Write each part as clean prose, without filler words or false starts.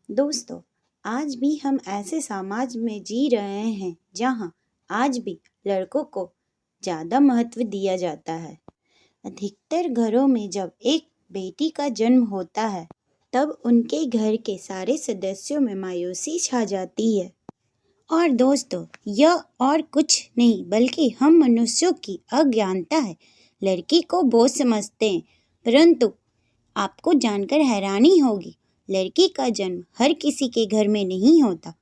दोस्तों, आज भी हम ऐसे समाज में जी रहे हैं जहाँ आज भी लड़कों को ज़्यादा महत्व दिया जाता है। अधिकतर घरों में जब एक बेटी का जन्म होता है तब उनके घर के सारे सदस्यों में मायूसी छा जाती है। और दोस्तों, यह और कुछ नहीं बल्कि हम मनुष्यों की अज्ञानता है। लड़की को बोझ समझते हैं, परंतु आपको जानकर हैरानी होगी, लड़की का जन्म हर किसी के घर में नहीं होता,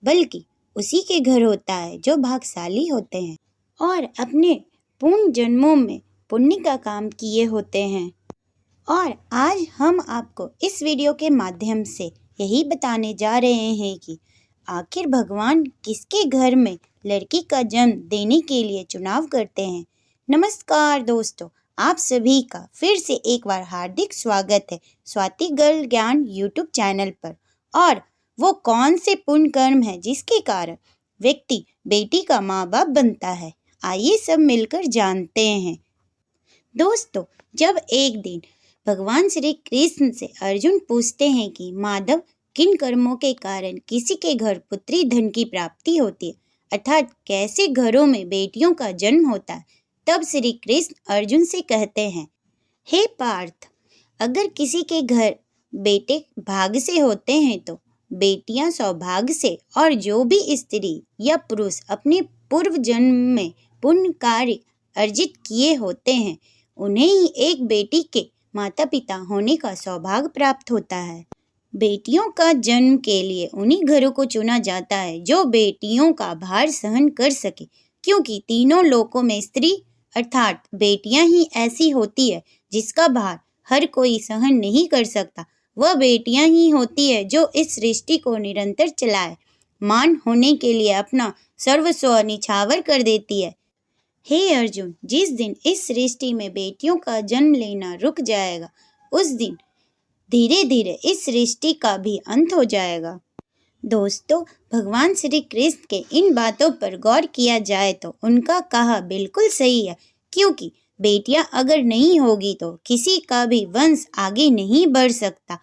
बल्कि उसी के घर होता है जो भाग्यशाली होते हैं और अपने पूर्ण जन्मों में पुण्य का काम किए होते हैं। और आज हम आपको इस वीडियो के माध्यम से यही बताने जा रहे हैं कि आखिर भगवान किसके घर में लड़की का जन्म देने के लिए चुनाव करते हैं। नमस्कार दोस्तों, आप सभी का फिर से एक बार हार्दिक स्वागत है स्वाति गर्ल ज्ञान यूट्यूब चैनल पर। और वो कौन से पुण्य कर्म है जिसके कारण व्यक्ति बेटी का माँ बाप बनता है, आइए सब मिलकर जानते हैं। दोस्तों, जब एक दिन भगवान श्री कृष्ण से अर्जुन पूछते हैं कि माधव, किन कर्मों के कारण किसी के घर पुत्री धन की प्राप्ति होती है, अर्थात कैसे घरों में बेटियों का जन्म होता है, तब श्री कृष्ण अर्जुन से कहते हैं, हे पार्थ, अगर किसी के घर बेटे भाग्य से होते हैं तो बेटियां सौभाग्य से, और जो भी स्त्री या पुरुष अपने पूर्व जन्म में पुण्य कार्य अर्जित किए होते हैं उन्हें ही एक बेटी के माता पिता होने का सौभाग्य प्राप्त होता है। बेटियों का जन्म के लिए उन्हीं घरों को चुना जाता है जो बेटियों का भार सहन कर सके, क्योंकि तीनों लोकों में स्त्री अर्थात बेटियां ही ऐसी होती है जिसका भार हर कोई सहन नहीं कर सकता। वह बेटियां ही होती है जो इस सृष्टि को निरंतर चलाए, मान होने के लिए अपना सर्वस्व निछावर कर देती है। हे अर्जुन, जिस दिन इस सृष्टि में बेटियों का जन्म लेना रुक जाएगा, उस दिन धीरे धीरे इस सृष्टि का भी अंत हो जाएगा। दोस्तों, भगवान श्री कृष्ण के इन बातों पर गौर किया जाए तो उनका कहा बिल्कुल सही है, क्योंकि बेटियां अगर नहीं होगी तो किसी का भी वंश आगे नहीं बढ़ सकता।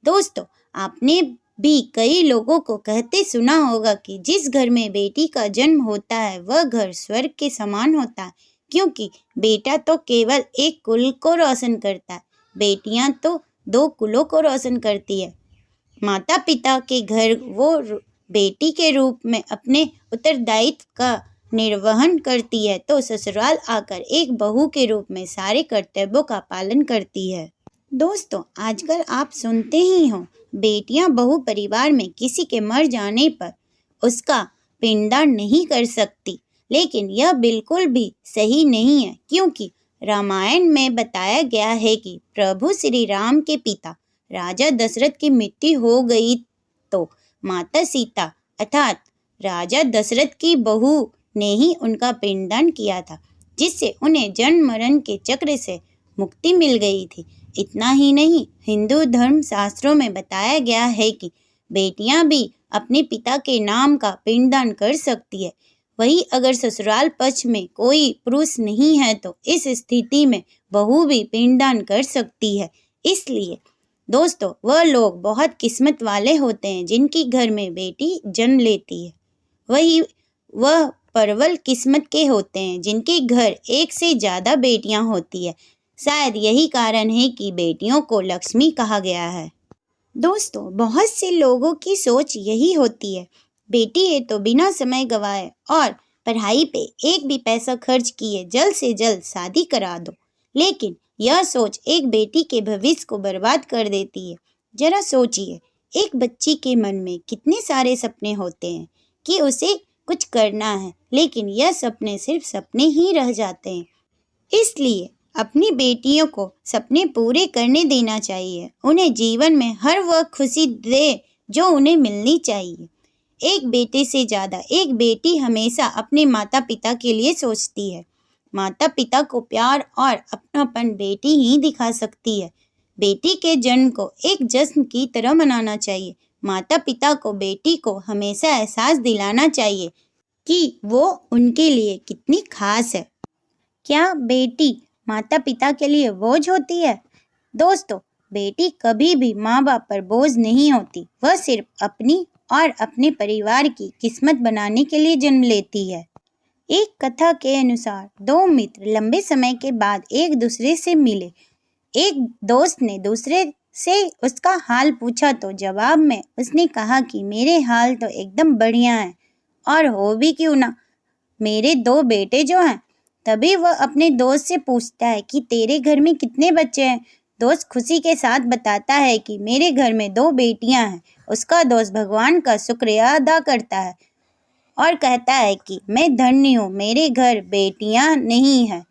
दोस्तों, आपने भी कई लोगों को कहते सुना होगा कि जिस घर में बेटी का जन्म होता है वह घर स्वर्ग के समान होता है, क्योंकि बेटा तो केवल एक कुल को रोशन करता है, बेटियां तो 2 कुलों को रोशन करती है। माता पिता के घर वो बेटी के रूप में अपने उत्तरदायित्व का निर्वहन करती है, तो ससुराल आकर एक बहू के रूप में सारे कर्तव्यों का पालन करती है। दोस्तों, आजकल आप सुनते ही हो, बेटियां बहू परिवार में किसी के मर जाने पर उसका पिंडदान नहीं कर सकती, लेकिन यह बिल्कुल भी सही नहीं है, क्योंकि रामायण में बताया गया है कि प्रभु श्री राम के पिता राजा दशरथ की मृत्यु हो गई तो माता सीता अर्थात राजा दशरथ की बहू ने ही उनका पिंडदान किया था, जिससे उन्हें जन्म मरण के चक्र से मुक्ति मिल गई थी। इतना ही नहीं, हिंदू धर्म शास्त्रों में बताया गया है कि बेटियां भी अपने पिता के नाम का पिंडदान कर सकती है। वही अगर ससुराल पक्ष में कोई पुरुष नहीं है तो इस स्थिति में बहू भी पिंडदान कर सकती है। इसलिए दोस्तों, वह लोग बहुत किस्मत वाले होते हैं जिनकी घर में बेटी जन्म लेती है। वही वह प्रबल किस्मत के होते हैं जिनके घर एक से ज़्यादा बेटियां होती है। शायद यही कारण है कि बेटियों को लक्ष्मी कहा गया है। दोस्तों, बहुत से लोगों की सोच यही होती है, बेटी है तो बिना समय गवाए और पढ़ाई पे एक भी पैसा खर्च किए जल्द से जल्द शादी करा दो। लेकिन यह सोच एक बेटी के भविष्य को बर्बाद कर देती है। जरा सोचिए, एक बच्ची के मन में कितने सारे सपने होते हैं कि उसे कुछ करना है, लेकिन यह सपने सिर्फ सपने ही रह जाते हैं। इसलिए अपनी बेटियों को सपने पूरे करने देना चाहिए, उन्हें जीवन में हर वह खुशी दे जो उन्हें मिलनी चाहिए। एक बेटे से ज़्यादा एक बेटी हमेशा अपने माता पिता के लिए सोचती है। माता पिता को प्यार और अपनापन बेटी ही दिखा सकती है। बेटी के जन्म को एक जश्न की तरह मनाना चाहिए। माता पिता को बेटी को हमेशा एहसास दिलाना चाहिए कि वो उनके लिए कितनी खास है। क्या बेटी माता पिता के लिए बोझ होती है? दोस्तों, बेटी कभी भी माँ बाप पर बोझ नहीं होती। वह सिर्फ अपनी और अपने परिवार की किस्मत बनाने के लिए जन्म लेती है। एक कथा के अनुसार दो मित्र लंबे समय के बाद एक दूसरे से मिले। एक दोस्त ने दूसरे से उसका हाल पूछा तो जवाब में उसने कहा कि मेरे हाल तो एकदम बढ़िया है, और हो भी क्यों ना, मेरे दो बेटे जो हैं। तभी वह अपने दोस्त से पूछता है कि तेरे घर में कितने बच्चे हैं। दोस्त खुशी के साथ बताता है कि मेरे घर में 2 बेटियां हैं। उसका दोस्त भगवान का शुक्रिया अदा करता है और कहता है कि मैं धन्य हूँ, मेरे घर बेटियां नहीं हैं।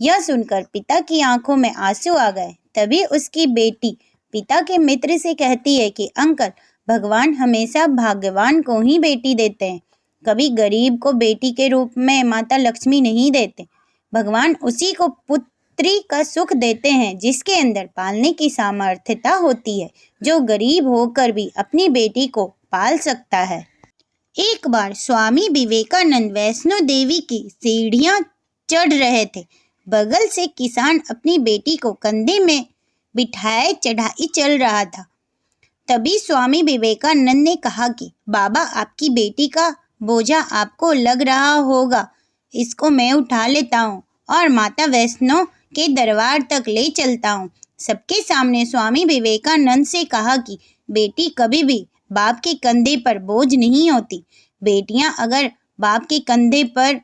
यह सुनकर पिता की आंखों में आंसू आ गए। तभी उसकी बेटी पिता के मित्र से कहती है कि अंकल, भगवान हमेशा भाग्यवान को ही बेटी देते हैं, कभी गरीब को बेटी के रूप में माता लक्ष्मी नहीं देते। भगवान उसी को पुत्री का सुख देते हैं जिसके अंदर पालने की सामर्थ्यता होती है, जो गरीब होकर भी अपनी बेटी को पाल सकता है। एक बार स्वामी विवेकानंद वैष्णो देवी की सीढ़ियां चढ़ रहे थे। बगल से किसान अपनी बेटी को कंधे में बिठाए चढ़ाई चल रहा था। तभी स्वामी विवेकानंद ने कहा कि बाबा, आपकी बेटी का बोझा आपको लग रहा होगा, इसको मैं उठा लेता हूँ और माता वैष्णो के दरबार तक ले चलता हूँ। सबके सामने स्वामी विवेकानंद से कहा कि बेटी कभी भी बाप के कंधे पर बोझ नहीं होती। बेटियां अगर बाप के कंधे पर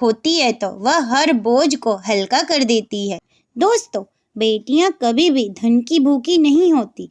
होती है तो वह हर बोझ को हल्का कर देती है। दोस्तों, बेटियां कभी भी धन की भूखी नहीं होती,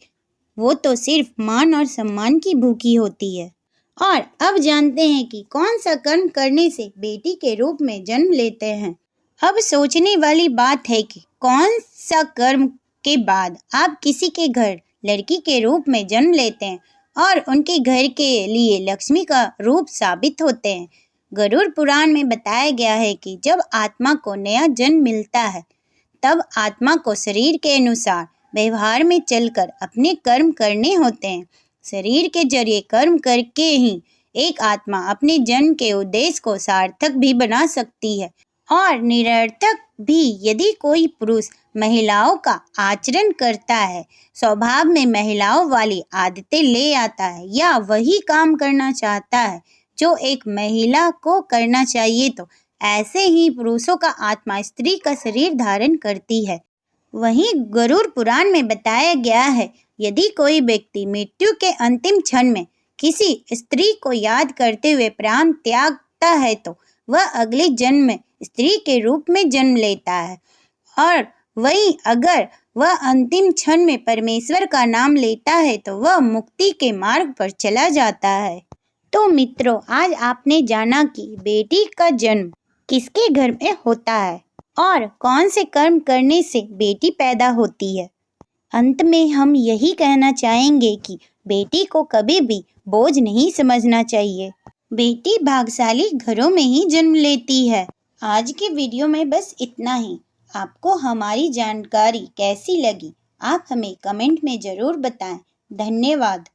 वो तो सिर्फ मान और सम्मान की भूखी होती है। और अब जानते हैं कि कौन सा कर्म करने से बेटी के रूप में जन्म लेते हैं। अब सोचने वाली बात है कि कौन सा कर्म के बाद आप किसी के घर लड़की के रूप में जन्म लेते हैं और उनके घर के लिए लक्ष्मी का रूप साबित होते हैं। गरुड़ पुराण में बताया गया है कि जब आत्मा को नया जन्म मिलता है, तब आत्मा को शरीर के अनुसार व्यवहार में चलकर अपने कर्म करने होते हैं। शरीर के जरिए कर्म करके ही एक आत्मा अपने जन्म के उद्देश्य को सार्थक भी बना सकती है और निरर्थक भी। यदि कोई पुरुष महिलाओं का आचरण करता है, स्वभाव में महिलाओं वाली आदतें ले आता है या वही काम करना चाहता है जो एक महिला को करना चाहिए, तो ऐसे ही पुरुषों का आत्मा स्त्री का शरीर धारण करती है। वहीं गरुड़ पुराण में बताया गया है, यदि कोई व्यक्ति मृत्यु के अंतिम क्षण में किसी स्त्री को याद करते हुए प्राण त्यागता है तो वह अगले जन्म में स्त्री के रूप में जन्म लेता है, और वहीं अगर वह अंतिम क्षण में परमेश्वर का नाम लेता है तो वह मुक्ति के मार्ग पर चला जाता है। तो मित्रों, आज आपने जाना कि बेटी का जन्म किसके घर में होता है और कौन से कर्म करने से बेटी पैदा होती है। अंत में हम यही कहना चाहेंगे कि बेटी को कभी भी बोझ नहीं समझना चाहिए। बेटी भाग्यशाली घरों में ही जन्म लेती है। आज के वीडियो में बस इतना ही। आपको हमारी जानकारी कैसी लगी, आप हमें कमेंट में ज़रूर बताएं। धन्यवाद।